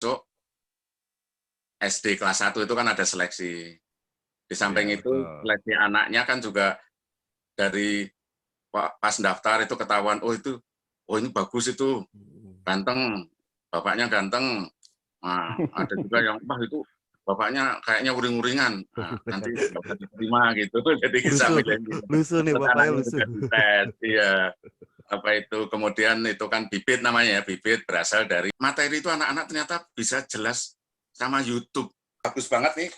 masuk SD kelas 1 itu kan ada seleksi. Di Iya, samping itu betul. seleksi anaknya kan juga dari pas daftar itu ketahuan, oh ini bagus itu, ganteng, bapaknya ganteng. Nah, ada juga yang, wah itu bapaknya kayaknya uring-uringan, nah, nanti nggak usah diterima gitu. Jadi bisa Lusuh, milih-milih. lusuh nih Terus bapaknya anaknya lusuh. juga dites, iya. Apa itu, kemudian itu kan bibit namanya ya, bibit berasal dari materi itu anak-anak ternyata bisa jelas sama YouTube. Bagus banget nih,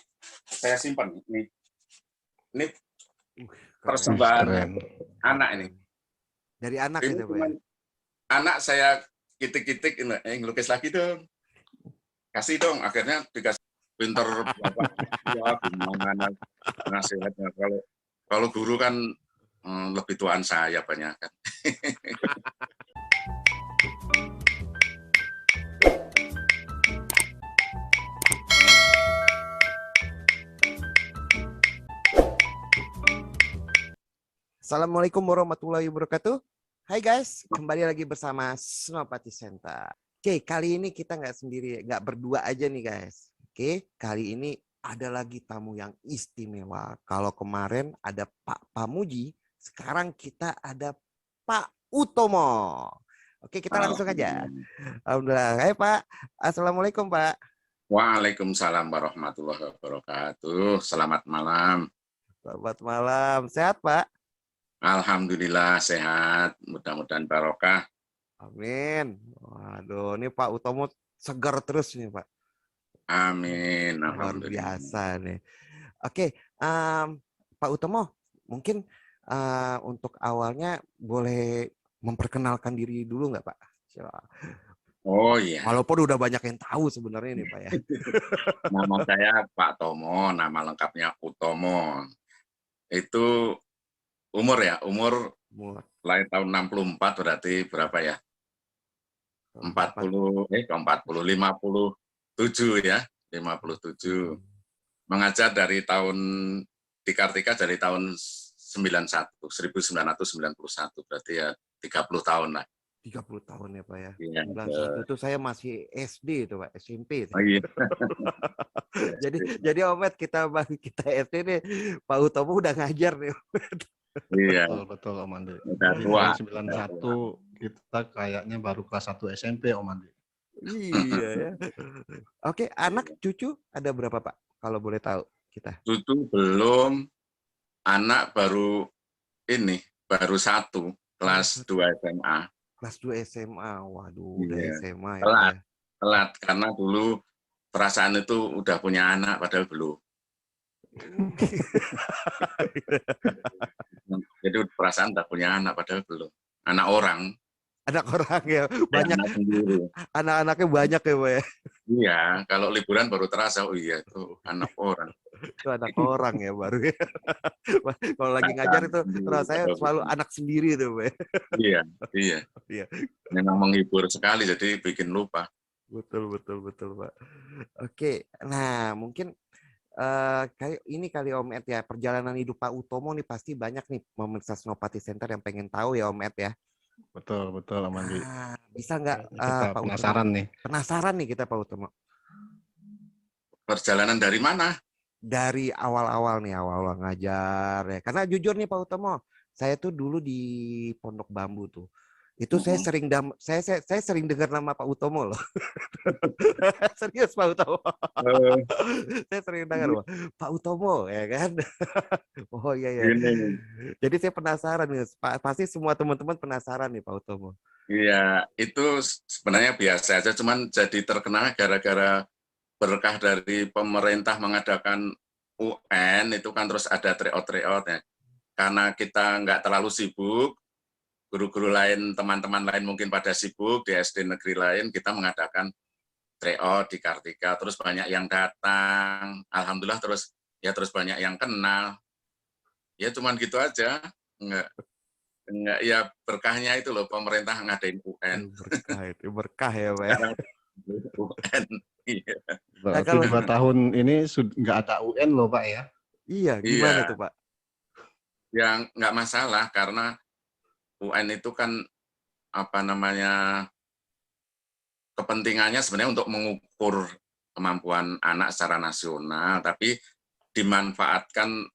saya simpan nih. Ini Keren, persembahan Keren. anak ini. keren. Dari anak Ini itu Pak cuma ya? anak saya kitik-kitik, ngelukis lagi dong. Kasih dong, akhirnya dikasih pinter bapak. Ya gimana nasihatnya, kalau kalau guru kan lebih tuaan saya banyak kan. Assalamualaikum warahmatullahi wabarakatuh. Hai guys, kembali lagi bersama Senopati Center. Oke, kali ini kita nggak sendiri, nggak berdua aja nih guys. Oke, kali ini ada lagi tamu yang istimewa. Kalau kemarin ada Pak Pamuji, sekarang kita ada Pak Utomo. Oke, kita langsung aja. Alhamdulillah. Hai Pak, Assalamualaikum Pak. Waalaikumsalam warahmatullahi wabarakatuh. Selamat malam. Selamat malam. Sehat Pak? Alhamdulillah sehat. Mudah-mudahan barokah. Amin. Waduh, ini Pak Utomo segar terus nih Pak. Amin. Luar Alhamdulillah. biasa nih. Oke, Pak Utomo, mungkin untuk awalnya boleh memperkenalkan diri dulu nggak Pak? Oh iya. Walaupun udah banyak yang tahu sebenarnya nih Pak ya. Nama saya Pak Tomo, nama lengkapnya Utomo. Itu umur ya, umur lahir tahun 64 berarti berapa ya? 57 ya, 57. Mengajar dari tahun di Kartika dari tahun 1991 berarti ya 30 tahun lah. 30 tahun ya Pak ya. Iya, 91 itu saya masih SD itu Pak, SMP. oh iya. Jadi Om Ed, kita SD nih Pak Utomo udah ngajar nih. Iya. Betul Om Andi. Udah Jadi tua. tahun 91 kita kayaknya baru kelas 1 SMP Om Andi. Iya ya. Oke, anak cucu ada berapa Pak? Kalau boleh tahu kita. Cucu belum, anak baru ini, baru 1, kelas 2 SMA. Kelas 2 SMA, waduh udah Iya. SMA ya Pak Telat, ya. telat karena dulu perasaan itu udah punya anak padahal belum. Jadi perasaan udah punya anak padahal belum. Anak orang. Anak orang ya, banyak. Anak sendiri. Anak-anaknya banyak ya Pak ya. Iya, kalau liburan baru terasa, oh iya itu anak orang. Itu anak orang ya baru ya. Kalau lagi ngajar itu rasanya selalu anak sendiri tuh Pak. Iya. Iya. Memang menghibur sekali jadi bikin lupa. Betul Pak. Oke, nah mungkin kali Om Ed ya, perjalanan hidup Pak Utomo nih pasti banyak nih pemirsa Senopati Center yang pengen tahu ya Om Ed ya. Betul Om Andi. Bisa nggak kita Pak penasaran Utomo? nih. Penasaran nih kita Pak Utomo. Perjalanan dari mana? Dari awal-awal nih, awal-awal ngajar ya. Karena jujur nih Pak Utomo, saya tuh dulu di Pondok Bambu tuh. Itu saya sering dengar nama Pak Utomo loh. Serius Pak Utomo. Saya sering dengar Pak Utomo ya kan. Oh iya ya. Jadi saya penasaran nih. Pasti semua teman-teman penasaran nih Pak Utomo. Iya, itu sebenarnya biasa aja, cuman jadi terkenal gara-gara berkah dari pemerintah mengadakan UN itu kan terus ada tryout ya. Karena kita nggak terlalu sibuk, guru-guru lain, teman-teman lain mungkin pada sibuk di SD negeri lain, kita mengadakan tryout di Kartika, terus banyak yang datang, alhamdulillah terus banyak yang kenal. Ya cuman gitu aja, enggak ya berkahnya itu loh pemerintah ngadain UN. Berkah ya Pak. UN. Iya. Nah, kalau 2 tahun ini nggak ada UN loh Pak ya. Iya, gimana tuh Pak? Yang nggak masalah karena UN itu kan apa namanya kepentingannya sebenarnya untuk mengukur kemampuan anak secara nasional, tapi dimanfaatkan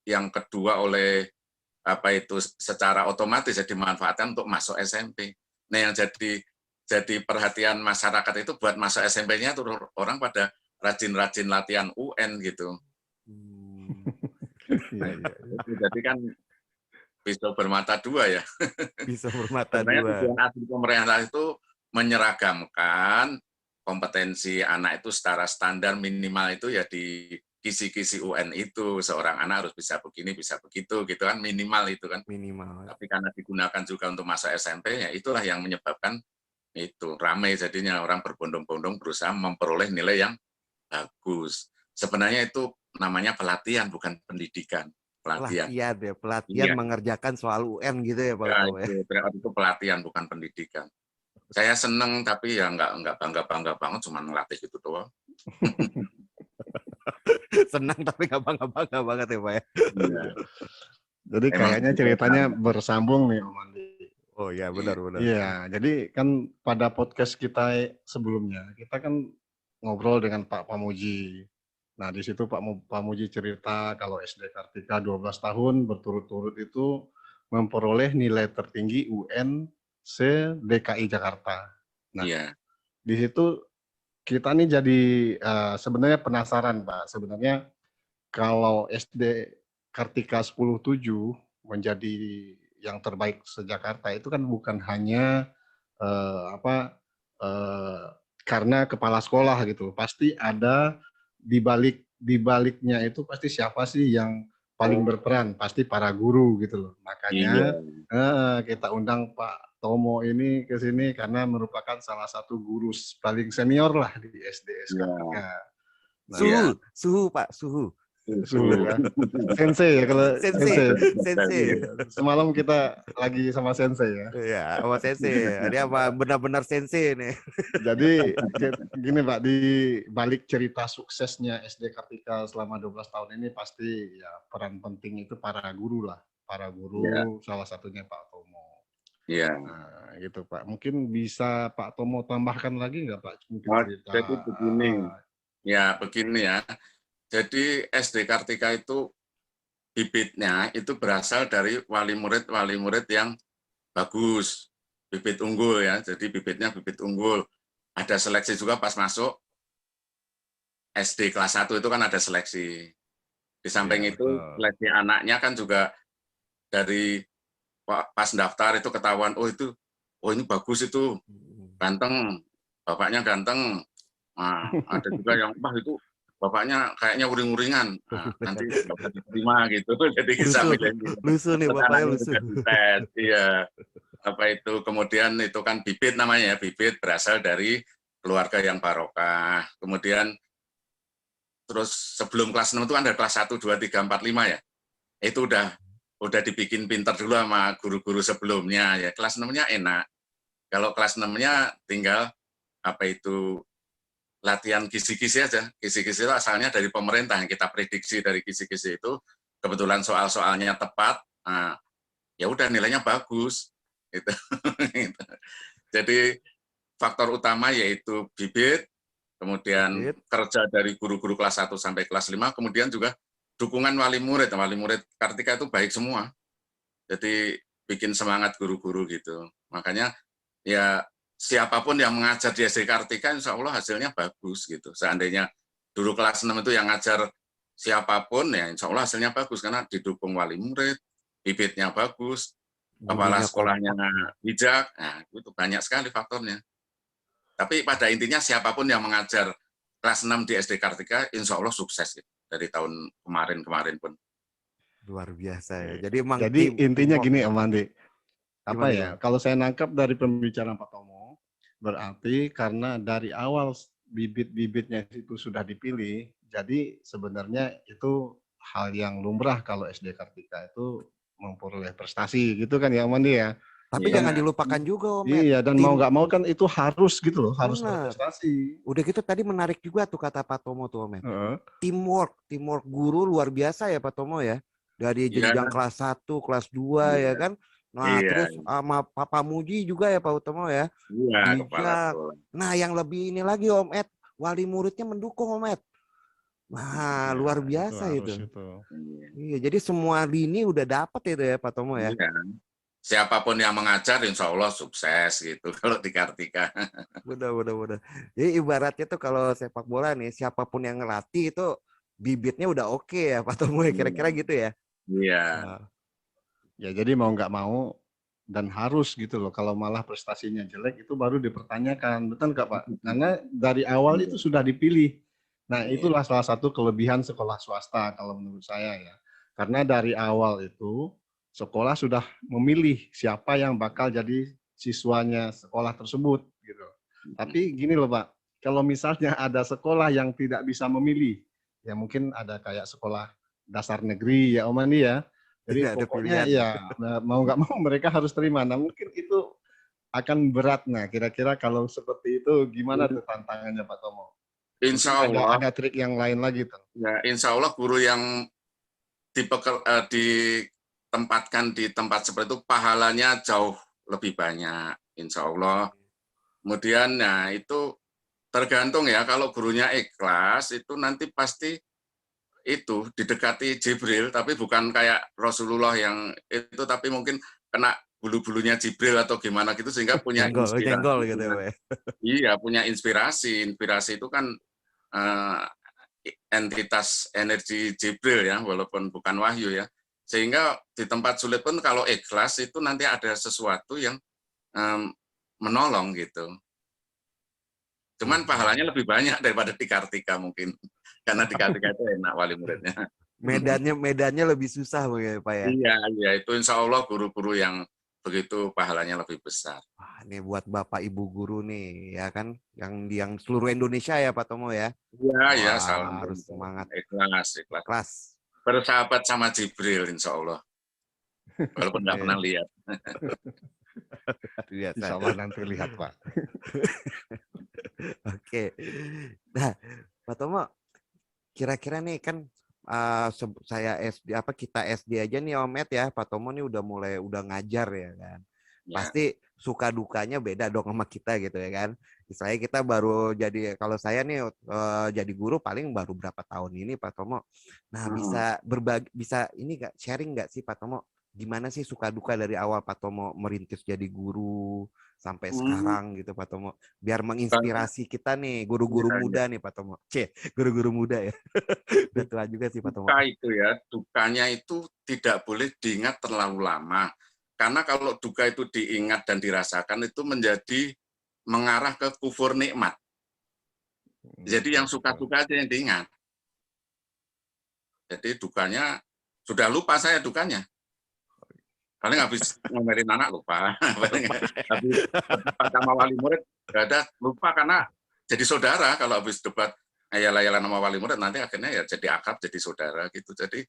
yang kedua oleh secara otomatis ya dimanfaatkan untuk masuk SMP. Nah, yang jadi perhatian masyarakat itu buat masuk SMP-nya tuh orang pada rajin-rajin latihan UN gitu. Jadi kan pisau bermata dua ya. Bisa bermata Sebenarnya dua. tujuan asli pemerintah itu menyeragamkan kompetensi anak itu secara standar minimal itu ya di kisi-kisi UN itu. Seorang anak harus bisa begini, bisa begitu, gitu kan, minimal itu kan. Minimal. Tapi karena digunakan juga untuk masuk SMP, ya itulah yang menyebabkan itu ramai jadinya orang berbondong-bondong berusaha memperoleh nilai yang bagus. Sebenarnya itu namanya pelatihan, bukan pendidikan. Pelatihan Ya, pelatihan Iya. mengerjakan soal UN gitu ya Pak Ya, Utomo ya. itu pelatihan, bukan pendidikan. Saya seneng, tapi ya nggak bangga-bangga banget, cuma ngelatih gitu doang. Senang tapi nggak bangga-bangga banget ya Pak ya. Iya. Jadi Emang kayaknya gitu, ceritanya kan. bersambung nih Om Andi. Oh iya benar. Iya, jadi kan pada podcast kita sebelumnya, kita kan ngobrol dengan Pak Pamuji. Nah, di situ Pak Pamuji cerita kalau SD Kartika 12 tahun berturut-turut itu memperoleh nilai tertinggi UN se-DKI Jakarta. Nah, Iya. di situ kita nih jadi sebenarnya penasaran Pak. Sebenarnya kalau SD Kartika 10-7 menjadi yang terbaik se-Jakarta itu kan bukan hanya karena kepala sekolah gitu. Pasti ada di baliknya itu pasti siapa sih yang paling berperan? Pasti para guru gitu loh. Makanya kita undang Pak Tomo ini ke sini karena merupakan salah satu guru paling senior lah di SDS Kartika. Nah, suhu Pak, suhu ya. Sensei ya kalau sensei. Semalam kita lagi sama sensei ya. Iya, sama sensei. Dia benar-benar sensei nih. Jadi gini Pak, di balik cerita suksesnya SD Kartika selama 12 tahun ini pasti ya peran penting itu para guru lah. Para guru salah satunya Pak Tomo. Iya. Nah, gitu Pak. Mungkin bisa Pak Tomo tambahkan lagi nggak Pak? Mungkin cerita. Jadi begini. Ya, begini ya. Jadi SD Kartika itu bibitnya itu berasal dari wali murid yang bagus, bibit unggul ya. Jadi bibitnya bibit unggul. Ada seleksi juga pas masuk SD kelas 1 itu kan ada seleksi. Di samping itu seleksi anaknya kan juga dari pas daftar itu ketahuan, oh ini bagus itu, ganteng, bapaknya ganteng. Nah, ada juga yang itu bapaknya kayaknya uring-uringan, nanti dapat diterima gitu. Jadi bisa milih. Lusuh nih bapaknya lusuh. Iya. Kemudian itu kan bibit namanya ya, bibit berasal dari keluarga yang barokah. Kemudian terus sebelum kelas 6 itu kan ada kelas 1, 2, 3, 4, 5 ya. Itu udah dibikin pinter dulu sama guru-guru sebelumnya ya. Kelas 6-nya enak. Kalau kelas 6-nya tinggal latihan kisi-kisi aja. Kisi-kisi itu asalnya dari pemerintah, yang kita prediksi dari kisi-kisi itu kebetulan soal-soalnya tepat, ya udah nilainya bagus. Gitu. Jadi faktor utama yaitu bibit, kemudian kerja dari guru-guru kelas 1 sampai kelas 5, kemudian juga dukungan wali murid. Wali murid Kartika itu baik semua. Jadi bikin semangat guru-guru gitu. Makanya ya siapapun yang mengajar di SD Kartika, insya Allah hasilnya bagus gitu. Seandainya dulu kelas 6 itu yang ngajar siapapun, ya insya Allah hasilnya bagus karena didukung wali murid, bibitnya bagus, kepala sekolahnya bijak, nah itu banyak sekali faktornya. Tapi pada intinya siapapun yang mengajar kelas 6 di SD Kartika, insya Allah sukses gitu, dari tahun kemarin pun. Luar biasa ya. Jadi intinya gini Om Andi, kalau saya nangkap dari pembicaraan Pak Tomo, berarti karena dari awal bibit-bibitnya itu sudah dipilih, jadi sebenarnya itu hal yang lumrah kalau SD Kartika itu memperoleh prestasi gitu kan ya Om Andi ya. Tapi jangan dilupakan juga Om. Iya, dan mau nggak mau kan itu harus gitu loh, harus berprestasi. Udah gitu tadi menarik juga tuh kata Pak Tomo tuh Om. Teamwork guru luar biasa ya Pak Tomo ya. Dari jenjang kelas 1, kelas 2 ya kan. Nah, Iya, terus sama Papa Muji juga ya Pak Utomo ya. iya kepala Bijak. sekolah. Nah, yang lebih ini lagi Om Ed, wali muridnya mendukung Om Ed. Wah, Ya, luar itu biasa harus itu. itu. Iya. Iya, jadi semua lini udah dapat itu ya Pak Tomo ya. Iya. Siapapun yang mengajar, insya Allah sukses gitu kalau di Kartika. Udah. Jadi ibaratnya tuh kalau sepak bola nih, siapapun yang ngelatih itu bibitnya udah oke ya Pak Tomo ya, Iya. kira-kira gitu ya. Iya. Wah, Ya jadi mau nggak mau dan harus gitu loh. Kalau malah prestasinya jelek itu baru dipertanyakan, betul nggak Pak? Karena dari awal itu sudah dipilih. Nah Iya. itulah salah satu kelebihan sekolah swasta kalau menurut saya ya. Karena dari awal itu sekolah sudah memilih siapa yang bakal jadi siswanya sekolah tersebut gitu. Tapi gini loh Pak, kalau misalnya ada sekolah yang tidak bisa memilih, ya mungkin ada kayak sekolah dasar negeri ya Om Andi ya. Jadi tidak ada pokoknya pilihan. ya mau nggak mau mereka harus terima. Nah mungkin itu akan berat. Nah kira-kira kalau seperti itu gimana tuh tantangannya Pak Tomo? Mungkin Insya Allah, ada trik yang lain lagi tuh. ya, insya Allah guru yang ditempatkan di tempat seperti itu pahalanya jauh lebih banyak, insya Allah. Kemudian, nah itu tergantung ya, kalau gurunya ikhlas itu nanti pasti itu didekati Jibril, tapi bukan kayak Rasulullah yang itu, tapi mungkin kena bulu-bulunya Jibril atau gimana gitu sehingga punya Nyenggol inspirasi. gitu ya Pak ya. Iya, punya inspirasi. Inspirasi itu kan eh, entitas energi Jibril ya, walaupun bukan wahyu ya. Sehingga di tempat sulit pun kalau ikhlas itu nanti ada sesuatu yang em, menolong gitu. Cuman pahalanya lebih banyak daripada di Kartika mungkin. Karena di Kartika itu enak wali muridnya. Medannya lebih susah Pak ya. Iya, iya itu insya Allah guru-guru yang begitu pahalanya lebih besar. Wah, ini buat Bapak Ibu guru nih ya kan, yang seluruh Indonesia ya Pak Tomo ya. Iya, iya, salam. Wah, harus semangat, Ikhlas, ikhlas. ikhlas. Bersahabat sama Jibril insya Allah. Walaupun nggak pernah lihat. Biasa. Insya Allah nanti lihat Pak. Oke. Nah, Pak Tomo, kira-kira nih kan saya SD kita SD aja nih Om Ed ya, Pak Tomo nih udah ngajar ya kan. Ya. Pasti suka dukanya beda dong sama kita gitu ya kan. Misalnya kita baru jadi, kalau saya nih jadi guru paling baru berapa tahun ini Pak Tomo. Nah, bisa berbagi, bisa ini nggak sharing nggak sih Pak Tomo? Gimana sih suka duka dari awal Pak Tomo merintis jadi guru sampai sekarang gitu Pak Tomo, biar menginspirasi kita nih guru-guru muda nih Pak Tomo. Guru-guru muda ya. Udah tua juga sih Pak Tomo. Duka itu ya, dukanya itu tidak boleh diingat terlalu lama. Karena kalau duka itu diingat dan dirasakan itu menjadi mengarah ke kufur nikmat. Jadi yang suka-suka aja yang diingat. Jadi dukanya, sudah lupa saya dukanya. Paling habis ngomelin anak lupa. Habis debat sama wali murid, gak ada, lupa karena jadi saudara. Kalau habis debat ayal-ayalan sama wali murid, nanti akhirnya ya jadi akrab, jadi saudara gitu. Jadi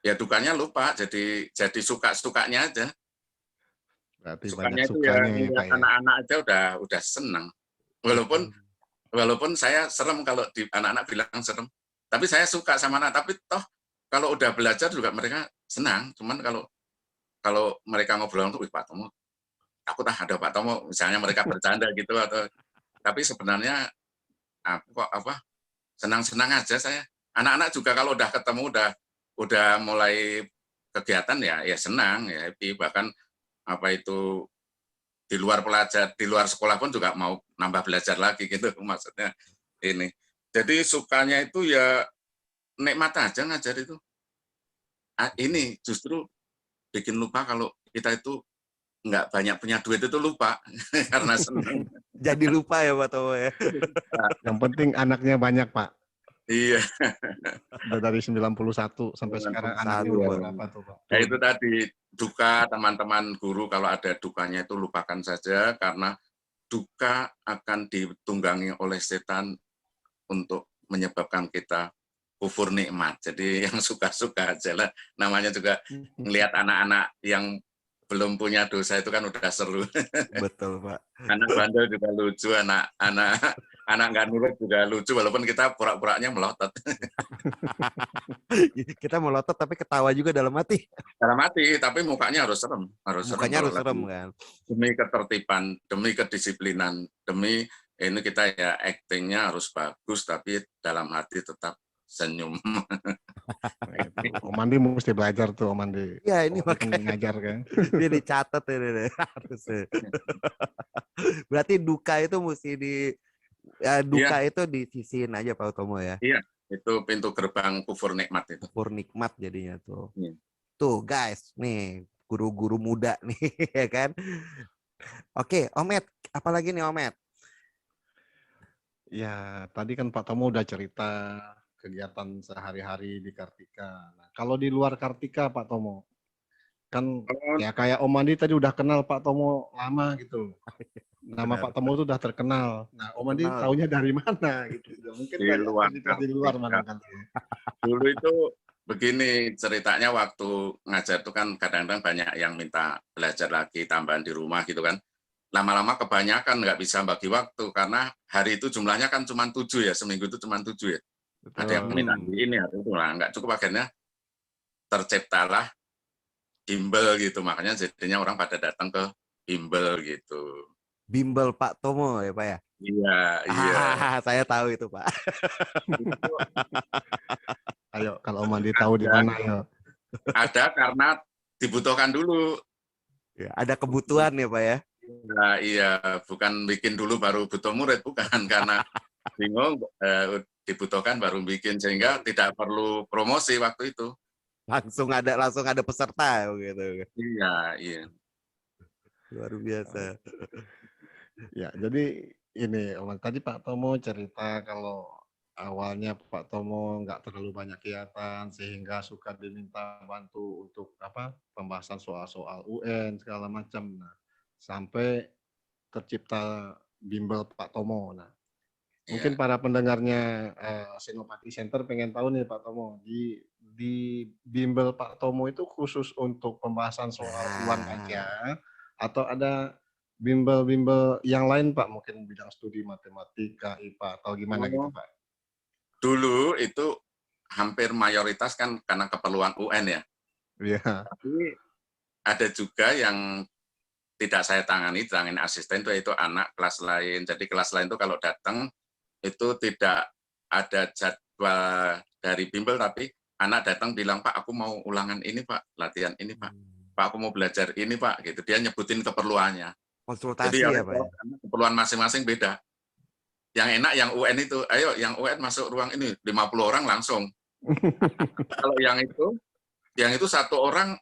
ya dukanya lupa, jadi suka-sukanya aja. Berarti Sukanya banyak itu ya, sukanya ya Pak ya. anak-anak aja udah senang. Walaupun saya serem kalau di anak-anak bilang serem. Tapi saya suka sama anak. Tapi toh kalau udah belajar juga mereka senang. Cuman kalau mereka ngobrol tuh, Pak Tomo, aku ada Pak Tomo, misalnya mereka bercanda gitu atau, tapi sebenarnya aku kok senang-senang aja saya. Anak-anak juga kalau udah ketemu udah mulai kegiatan ya senang ya happy, bahkan apa itu di luar sekolah pun juga mau nambah belajar lagi gitu maksudnya ini. Jadi sukanya itu ya nikmat aja ngajar itu. Ini justru bikin lupa kalau kita itu nggak banyak punya duit itu lupa karena senang. Jadi lupa ya Pak Tomo ya. Yang penting anaknya banyak Pak. Iya. Udah dari 91 sampai sekarang anaknya udah berapa tuh Pak? Ya itu tadi duka teman-teman guru, kalau ada dukanya itu lupakan saja karena duka akan ditunggangi oleh setan untuk menyebabkan kita kufur nikmat. Jadi yang suka-suka aja lah. Namanya juga ngelihat anak-anak yang belum punya dosa itu kan udah seru. Betul Pak. Anak bandel juga lucu, anak anak nggak nurut juga lucu walaupun kita pura-puranya melotot. Kita melotot tapi ketawa juga dalam hati. Dalam hati, tapi mukanya harus serem Mukanya kalau harus serem lagi kan. demi ketertiban, demi kedisiplinan, demi ini kita ya aktingnya harus bagus tapi dalam hati tetap senyum. Om Andi mesti belajar tuh, Om Andi. Ya ini Om kan makanya ngajar kan. dia dicatat ini harus. Berarti duka itu mesti duka itu disisihin aja Pak Utomo ya. Iya, itu pintu gerbang kufur nikmat itu. Kufur nikmat jadinya tuh. Iya. Tuh guys, nih guru-guru muda nih ya kan. Oke, Om Ed, apalagi nih Om Ed? Ya, tadi kan Pak Tomo udah cerita kegiatan sehari-hari di Kartika. Nah, kalau di luar Kartika, Pak Tomo, kan ya kayak Om Andi tadi udah kenal Pak Tomo lama gitu. Nama Benar. Pak Tomo itu udah terkenal. Nah, Om Andi Kenal. taunya dari mana gitu. Mungkin Di luar di luar mana kan. Dulu itu begini ceritanya waktu ngajar itu kan kadang-kadang banyak yang minta belajar lagi tambahan di rumah gitu kan. Lama-lama kebanyakan nggak bisa bagi waktu karena hari itu jumlahnya kan cuma 7 ya, seminggu itu cuma 7 ya. Ada yang minta ini atau itu lah, nggak cukup akhirnya terciptalah bimbel gitu, makanya jadinya orang pada datang ke bimbel gitu. Bimbel Pak Tomo ya Pak ya? Iya, iya. Saya tahu itu Pak. Ayo, kalau Om Andi tahu di mana ya. Ada karena dibutuhkan dulu. Ya, ada kebutuhan ya Pak ya? Nah, iya, bukan bikin dulu baru butuh murid, bukan karena bingung dibutuhkan baru bikin sehingga tidak perlu promosi waktu itu. Langsung ada peserta gitu. Iya, iya. Luar biasa. Ya, jadi ini Om, tadi Pak Tomo cerita kalau awalnya Pak Tomo nggak terlalu banyak kegiatan sehingga suka diminta bantu untuk pembahasan soal-soal UN segala macam. Nah, sampai tercipta bimbel Pak Tomo. Nah, mungkin para pendengarnya Senopati Center pengen tahu nih Pak Tomo, di bimbel Pak Tomo itu khusus untuk pembahasan soal UN aja atau ada bimbel-bimbel yang lain Pak, mungkin bidang studi matematika, IPA atau gimana gitu Pak? Dulu itu hampir mayoritas kan karena keperluan UN ya. Iya. Tapi ada juga yang tidak saya tangani asisten itu yaitu anak kelas lain. Jadi kelas lain itu kalau datang itu tidak ada jadwal dari bimbel tapi anak datang bilang Pak aku mau ulangan ini Pak, latihan ini Pak. Pak aku mau belajar ini Pak gitu. Dia nyebutin keperluannya. Konsultasi jadi ya Pak ya? Keperluan masing-masing beda. Yang enak yang UN itu, ayo yang UN masuk ruang ini 50 orang langsung. Kalau yang itu satu orang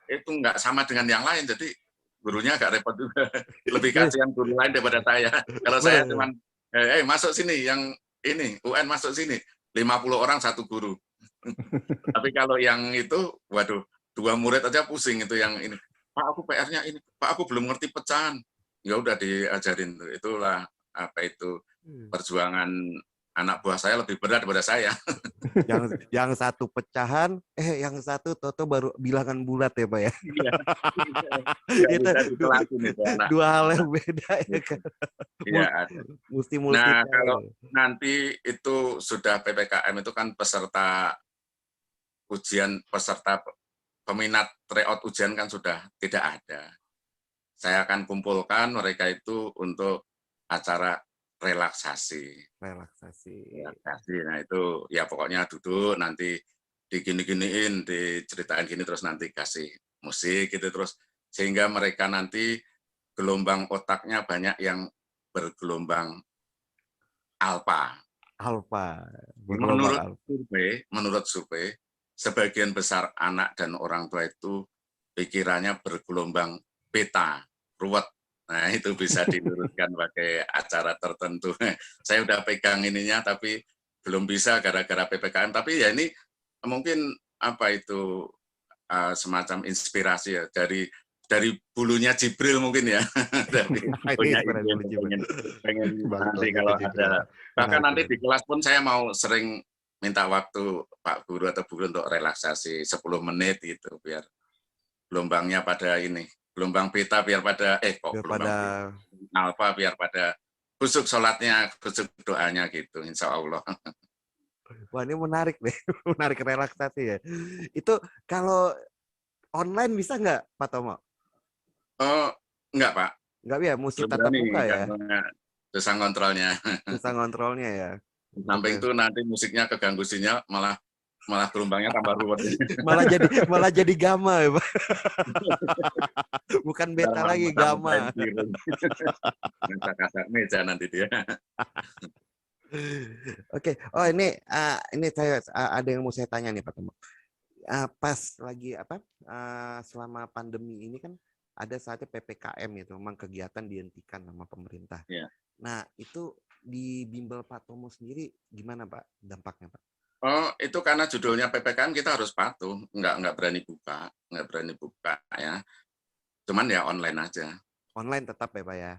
itu nggak sama dengan yang lain, jadi gurunya agak repot juga. Lebih kasihan guru lain daripada saya. Kalau saya cuma, masuk sini, yang ini, UN masuk sini, 50 orang satu guru. Tapi kalau yang itu, waduh, 2 murid aja pusing itu yang ini. Pak, aku PR-nya ini. Pak, aku belum ngerti pecahan. Ya udah diajarin. Itulah apa itu perjuangan anak buah saya lebih berat daripada saya. yang satu pecahan, yang satu toto baru bilangan bulat ya Pak ya. Itu dua hal yang beda ya kan. Iya. Mesti nah kalau nanti itu sudah PPKM itu kan peserta ujian, peserta peminat tryout ujian kan sudah tidak ada. Saya akan kumpulkan mereka itu untuk acara relaksasi. Nah itu ya pokoknya duduk nanti digini-giniin, diceritain gini terus nanti kasih musik gitu terus sehingga mereka nanti gelombang otaknya banyak yang bergelombang alfa. Menurut survei sebagian besar anak dan orang tua itu pikirannya bergelombang beta, ruwet. Nah, itu bisa diluruskan pakai acara tertentu. Saya udah pegang ininya, tapi belum bisa gara-gara PPKM. Tapi ya ini mungkin apa itu semacam inspirasi ya dari bulunya Jibril mungkin ya. Dari punya pengen nanti kalau ada. Bahkan nanti di kelas pun saya mau sering minta waktu Pak Guru atau Bu Guru untuk relaksasi 10 menit gitu biar gelombangnya pada ini. Gelombang beta biar pada gelombang alfa biar pada khusyuk sholatnya, khusyuk doanya gitu, insya Allah. Wah, ini menarik deh, menarik relaksasi ya. Itu kalau online bisa nggak, Pak Tomo? Oh, enggak Pak, Nggak ya, mesti belum tatap berani muka ya, karena susah kontrolnya. susah ngontrolnya ya. Di samping Oke. itu nanti musiknya keganggu sinyal, malah gelombangnya tambah ruwet. Malah jadi gamma ya, Pak. Bukan Ntar beta malah lagi, muter-muterin gamma. piring. Ngacak-ngacak meja nanti dia. Oke, oh ini saya ada yang mau saya tanya nih Pak Tomo. Pas lagi selama pandemi ini kan ada saatnya PPKM itu, memang kegiatan dihentikan sama pemerintah. Ya. Nah itu di bimbel Pak Tomo sendiri gimana Pak dampaknya Pak? Oh, itu karena judulnya PPKM kita harus patuh, nggak berani buka ya. Cuman ya online aja, Online tetap ya Pak ya.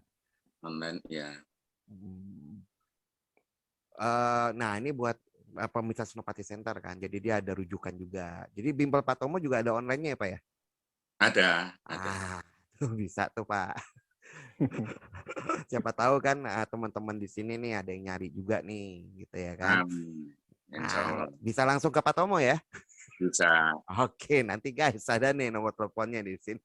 online ya. Nah ini buat pemirsa Senopati Center kan, jadi dia ada rujukan juga. Jadi bimbel Pak Tomo juga ada online-nya ya Pak ya? Ada. Tuh bisa tuh Pak. Siapa tahu kan teman-teman di sini nih ada yang nyari juga nih, gitu ya kan? Insya Allah. Bisa langsung ke Pak Tomo ya? Bisa. Oke, nanti guys ada nih nomor teleponnya di sini.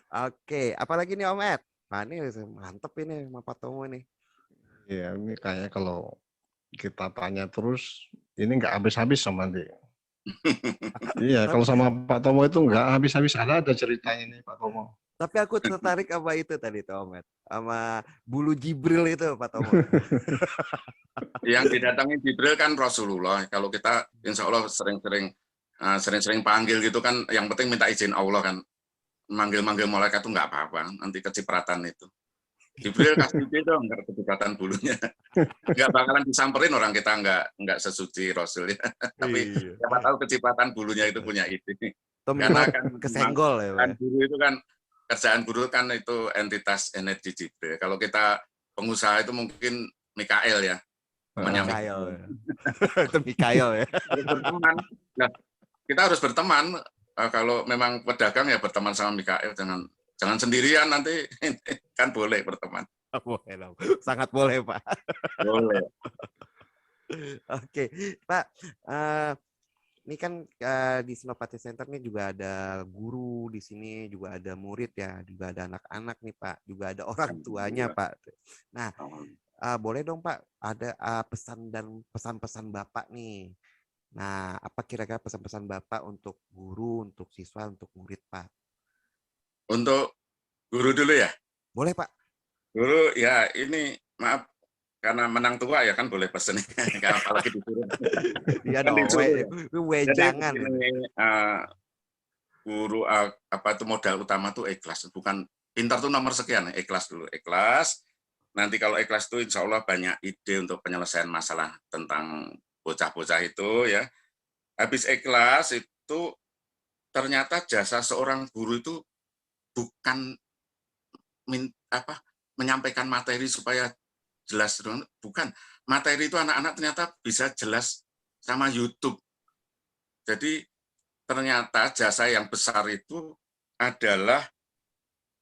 Oke, apalagi nih Om Ed? Nah ini mantep ini sama Pak Tomo nih. Iya, ini kayaknya kalau kita tanya terus, ini nggak habis-habis sama dia. Iya, kalau sama Pak Tomo itu nggak habis-habis, ada ceritanya nih Pak Tomo. Tapi aku tertarik sama itu tadi tuh Om Ed, sama bulu Jibril itu Pak Tomo. Yang didatangi Jibril kan Rasulullah. Kalau kita insya Allah sering-sering panggil gitu kan, yang penting minta izin Allah kan. Manggil-manggil malaikat itu nggak apa-apa, nanti kecipratan itu. Jibril kasih izin dong, nggak kecipratan bulunya. Nggak bakalan disamperin orang kita nggak sesuci Rasul ya. Tapi siapa tahu kecipratan bulunya itu punya ide. Karena kan kesenggol ya Pak. Guru itu kan, kerjaan guru kan itu entitas energi Jibril. Kalau kita pengusaha itu mungkin Mikael ya. Mikael. Itu Mikael ya. Berteman. Nah, kita harus berteman. Kalau memang pedagang ya berteman sama Mikael, jangan sendirian nanti. Kan boleh berteman. Boleh dong. Sangat boleh Pak. Boleh. Oke Pak, ini kan di Senopati Center nih juga ada guru di sini, juga ada murid ya, juga ada anak-anak nih Pak, juga ada orang tuanya Pak. Nah, boleh dong Pak, ada pesan dan pesan-pesan Bapak nih. Nah, apa kira-kira pesan-pesan Bapak untuk guru, untuk siswa, untuk murid Pak? Untuk guru dulu ya? Boleh Pak. Guru ya ini maaf karena menang tua ya kan boleh pesen. Apalagi disuruh. Iya dong, jangan. Guru apa itu modal utama tuh ikhlas, bukan pintar tuh nomor sekian, ikhlas dulu, ikhlas. Nanti kalau ikhlas tuh insya Allah banyak ide untuk penyelesaian masalah tentang bocah-bocah itu ya. Habis ikhlas itu ternyata jasa seorang guru itu bukan menyampaikan materi supaya jelas, bukan. Materi itu anak-anak ternyata bisa jelas sama YouTube. Jadi ternyata jasa yang besar itu adalah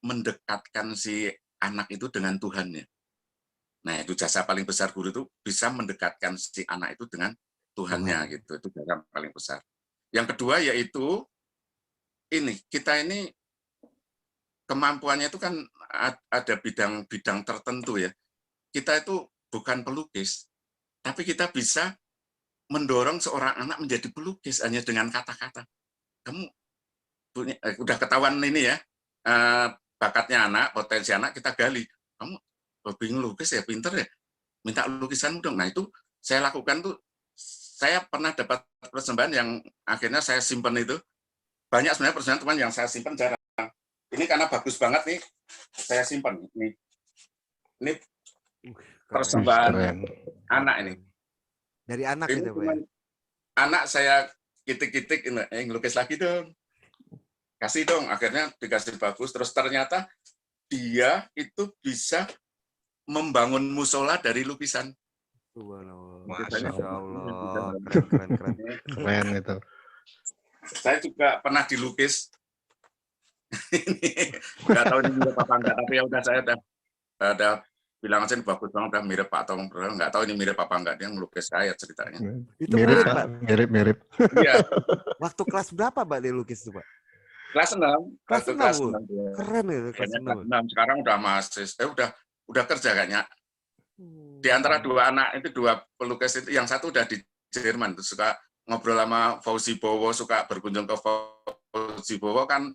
mendekatkan si anak itu dengan Tuhannya. Nah, itu jasa paling besar guru itu bisa mendekatkan si anak itu dengan Tuhannya gitu. Itu jasa paling besar. Yang kedua yaitu kita ini kemampuannya itu kan ada bidang-bidang tertentu ya. Kita itu bukan pelukis, tapi kita bisa mendorong seorang anak menjadi pelukis hanya dengan kata-kata. Kamu udah ketahuan ini ya, bakatnya anak, potensi anak kita gali. Kamu hobi ngelukis ya, pinter ya, minta lukisanmu dong. Nah itu saya lakukan tuh, saya pernah dapat persembahan yang akhirnya saya simpan itu. Banyak sebenarnya persembahan teman yang saya simpan jarang. Ini karena bagus banget nih, saya simpan. Ini persembahan anak ini. Dari anak ini itu Pak ya? Anak saya kitik-kitik, ngelukis lagi dong. Kasih dong, akhirnya dikasih bagus. Terus ternyata dia itu bisa membangun musola dari lukisan. Masya Allah, keren. Keren itu. Saya juga pernah dilukis. Nggak tahu ini apa enggak, tapi ya udah saya ada bilang aja ini bagus banget, udah mirip Pak Tom. Nggak tahu ini mirip apa enggak, dia ngelukis saya ceritanya. Itu Mirip, mirip, Pak. Pak. Mirip. Iya, Waktu kelas berapa, Pak, dia lukis itu, Pak? kelas 6. Kelas Waktu 6, kelas Bu. 6 dia. Keren ya, kelas Kayaknya 6. kelas 6. Sekarang udah udah kerja kayaknya. Di antara dua anak itu, dua pelukis itu, yang satu udah di Jerman, suka ngobrol sama Fauzi Bowo, suka berkunjung ke Fauzi Bowo kan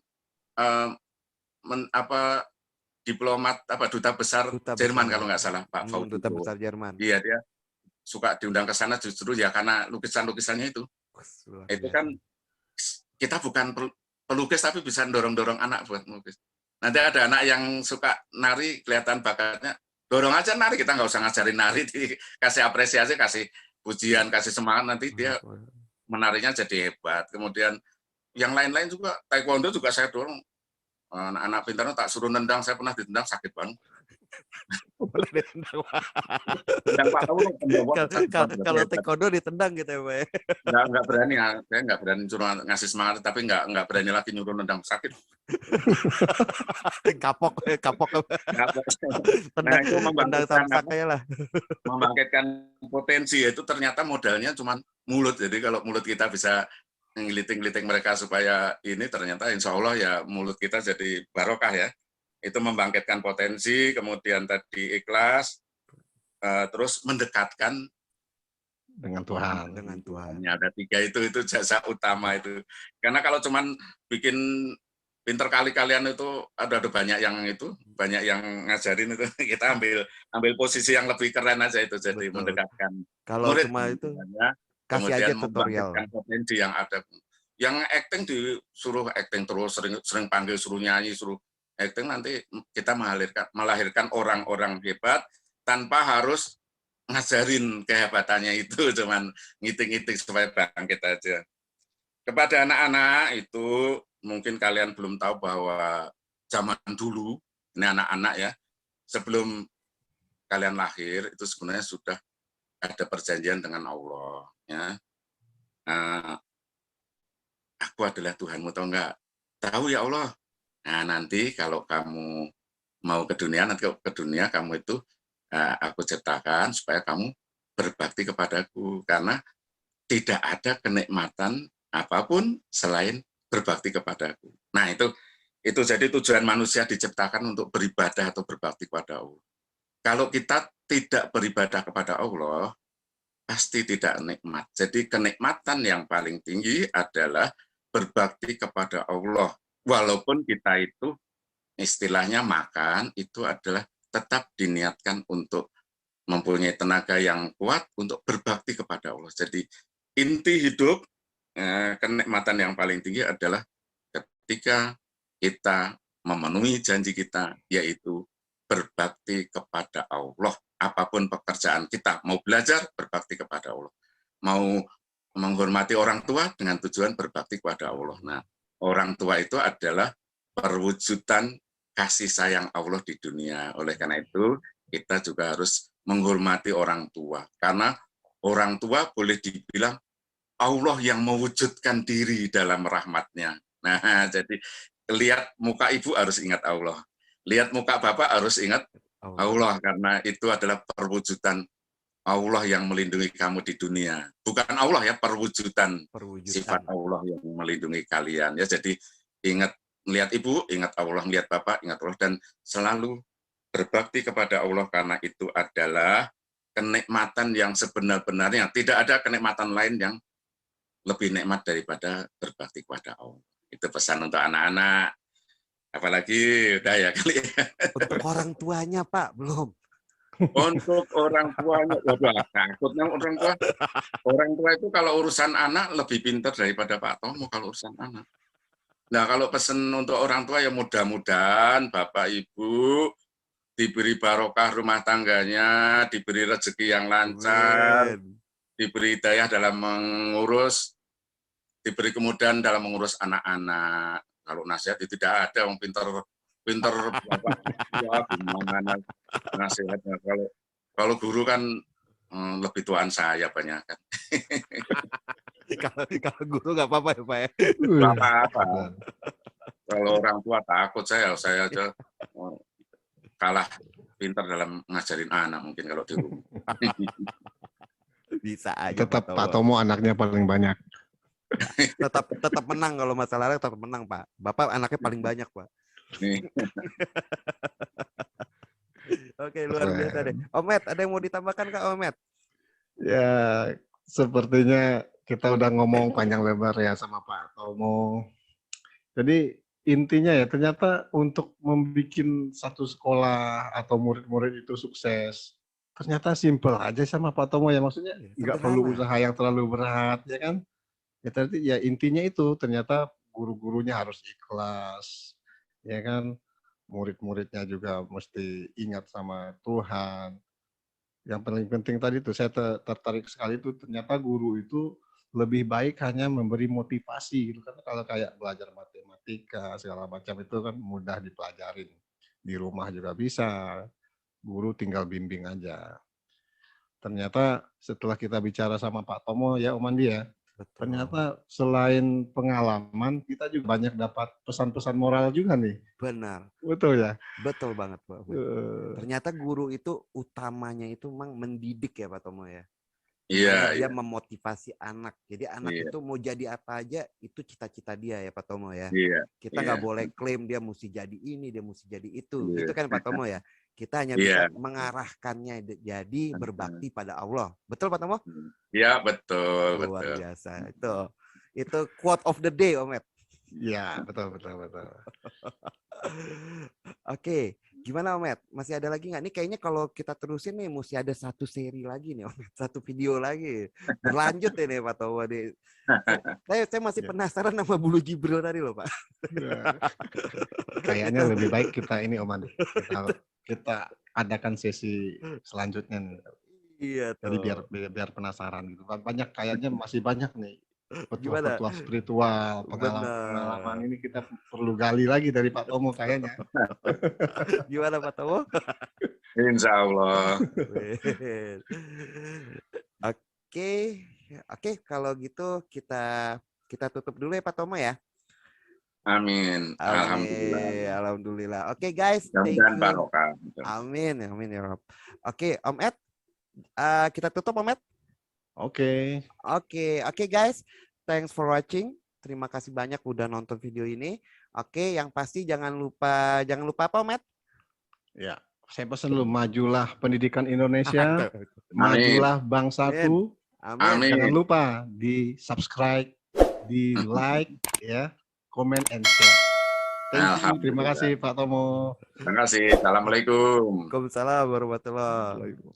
diplomat duta besar Duta Jerman besar. kalau nggak salah, Pak Fauzi Duta Bowo. besar Jerman. Iya, dia suka diundang ke sana justru ya karena lukisan-lukisannya itu. Luar Itu biasa. kan kita bukan pelukis tapi bisa dorong-dorong anak buat melukis. Nanti ada anak yang suka nari, kelihatan bakatnya, dorong aja nari, kita nggak usah ngajarin nari, kasih apresiasi, kasih pujian, kasih semangat, nanti dia menarinya jadi hebat. Kemudian yang lain-lain juga, taekwondo juga saya dorong. Anak-anak pintarnya tak suruh nendang, saya pernah ditendang sakit banget. Boleh ditendang, Pak. Yang Pak tahu Kalau taekwondo ditendang gitu ya, Pak. Nggak berani, saya nggak berani suruh ngasih semangat, tapi nggak berani lagi nyuruh nendang, sakit. Kapok. Nah, itu Tendang samsaknya lah. membangkitkan potensi, itu ternyata modalnya cuma mulut. Jadi kalau mulut kita bisa ngeliting-ngeliting mereka supaya ini, ternyata insya Allah ya mulut kita jadi barokah ya. Itu membangkitkan potensi, kemudian tadi ikhlas, terus mendekatkan Dengan Tuhan. Dengan Tuhan. Ada 3 itu jasa utama itu. Karena kalau cuman bikin pinter kali-kalian itu ada banyak yang ngajarin itu, kita ambil posisi yang lebih keren aja itu, jadi Betul. mendekatkan Kalau murid, cuma itu kasih kemudian aja tutorial. membangkitkan potensi yang ada. Yang acting disuruh acting terus, sering panggil, suruh nyanyi, suruh acting, nanti kita melahirkan orang-orang hebat tanpa harus ngajarin kehebatannya itu, cuman ngiting-ngiting supaya bangkit aja. Kepada anak-anak itu, mungkin kalian belum tahu bahwa zaman dulu, ini anak-anak ya, sebelum kalian lahir, itu sebenarnya sudah ada perjanjian dengan Allah. Ya. Aku adalah Tuhanmu, tahu enggak? Tahu ya Allah. Nah, nanti kalau kamu mau ke dunia, kamu itu aku ciptakan supaya kamu berbakti kepadaku, karena tidak ada kenikmatan apapun selain berbakti kepadaku. Nah, itu jadi tujuan manusia diciptakan untuk beribadah atau berbakti kepada Allah. Kalau kita tidak beribadah kepada Allah, pasti tidak nikmat. Jadi kenikmatan yang paling tinggi adalah berbakti kepada Allah. Walaupun kita itu istilahnya makan, itu adalah tetap diniatkan untuk mempunyai tenaga yang kuat untuk berbakti kepada Allah. Jadi inti hidup, kenikmatan yang paling tinggi adalah ketika kita memenuhi janji kita, yaitu berbakti kepada Allah. Apapun pekerjaan kita, mau belajar, berbakti kepada Allah. Mau menghormati orang tua dengan tujuan berbakti kepada Allah. Nah, orang tua itu adalah perwujudan kasih sayang Allah di dunia. Oleh karena itu, kita juga harus menghormati orang tua. Karena orang tua boleh dibilang Allah yang mewujudkan diri dalam rahmatnya. Nah, jadi lihat muka ibu harus ingat Allah. Lihat muka bapak harus ingat Allah, karena itu adalah perwujudan Allah yang melindungi kamu di dunia. Bukan Allah ya, perwujudan sifat Allah yang melindungi kalian. Ya, jadi ingat, melihat ibu, ingat Allah, melihat bapak, ingat Allah, dan selalu berbakti kepada Allah, karena itu adalah kenikmatan yang sebenar-benarnya. Tidak ada kenikmatan lain yang lebih nikmat daripada berbakti kepada Allah. Itu pesan untuk anak-anak. Apalagi udah ya kali ya. Untuk orang tuanya, Pak, belum. Untuk orang tuanya, waduh, takutnya orang tua. Orang tua itu kalau urusan anak lebih pintar daripada Pak Tomo kalau urusan anak. Nah, kalau pesan untuk orang tua ya mudah-mudahan Bapak Ibu diberi barokah rumah tangganya, diberi rezeki yang lancar, diberi hidayah dalam mengurus, diberi kemudahan dalam mengurus anak-anak. Kalau nasihat itu tidak ada, orang pintar Bapak, ya gimana nasihatnya. Kalau guru kan lebih tuaan saya banyak kan. Kalau guru nggak apa-apa ya, Pak ya? Nggak apa-apa. Kalau orang tua takut saya aja kalah pintar dalam ngajarin anak mungkin kalau di rumah. Bisa aja Tetap Pak Pak Tomo. Tomo anaknya paling banyak. Tetap menang kalau masalah tetap menang, Pak. Bapak anaknya paling banyak, Pak. Nih, Oke, luar biasa deh. Keren. Om Matt, ada yang mau ditambahkan Kak Om Matt? Ya, sepertinya kita udah ngomong panjang lebar ya sama Pak Tomo. Jadi intinya ya ternyata untuk membuat satu sekolah atau murid-murid itu sukses, ternyata simpel aja sama Pak Tomo ya, maksudnya nggak perlu Sederhana. usaha yang terlalu berat ya kan. Ya tadi ya intinya itu ternyata guru-gurunya harus ikhlas ya kan, murid-muridnya juga mesti ingat sama Tuhan. Yang paling penting tadi tuh saya tertarik sekali tuh ternyata guru itu lebih baik hanya memberi motivasi gitu kan, kalau kayak belajar matematika segala macam itu kan mudah dipelajarin di rumah juga bisa, guru tinggal bimbing aja. Ternyata setelah kita bicara sama Pak Tomo ya Om Andi ya, Betul. ternyata selain pengalaman kita juga banyak dapat pesan-pesan moral juga nih. Benar. Betul ya. Betul banget, Pak. Ternyata guru itu utamanya itu memang mendidik ya Pak Tomo ya. iya, Dia iya, memotivasi anak. Jadi anak iya, itu mau jadi apa aja itu cita-cita dia ya Pak Tomo ya. iya, Kita iya, nggak boleh klaim dia mesti jadi ini, dia mesti jadi itu. iya, Gitu kan Pak Tomo ya. Kita hanya iya, bisa mengarahkannya jadi berbakti pada Allah. Betul Pak Tomo? iya, betul, Luar betul. biasa. Itu quote of the day Om Ed. Ya, betul betul betul. Oke, gimana Om Ed? Masih ada lagi nggak? Nih kayaknya kalau kita terusin nih mesti ada satu seri lagi nih Om Ed. Satu video lagi. Berlanjut ini Pak Tomo nih. Saya masih Ya. penasaran sama Bulu Jibril tadi loh Pak. Ya. Kayaknya lebih baik kita ini Om Andi, kita adakan sesi selanjutnya nih. Iya Jadi tuh. biar penasaran gitu. Banyak kayaknya masih banyak nih Gimana? petuah-petuah spiritual, pengalaman-pengalaman Bener. ini kita perlu gali lagi dari Pak Tomo kayaknya. Gimana Pak Tomo? Insya Allah. Oke, oke kalau gitu kita tutup dulu ya Pak Tomo ya. Amin. Alhamdulillah. Amin, alhamdulillah. Oke guys, thank Mudah-mudahan you. barokah. Amin, amin ya Rob. Oke, Om Ed, kita tutup Om Ed. Oke. Oke guys, thanks for watching. Terima kasih banyak udah nonton video ini. Oke, yang pasti jangan lupa apa Om Ed? Ya, saya pesan dulu, majulah pendidikan Indonesia, majulah bangsaku. Amin. Jangan lupa di subscribe, di like, ya, comment and share. Thank you. Terima kasih Pak Tomo. Terima kasih. Assalamualaikum. Waalaikumsalam warahmatullahi wabarakatuh.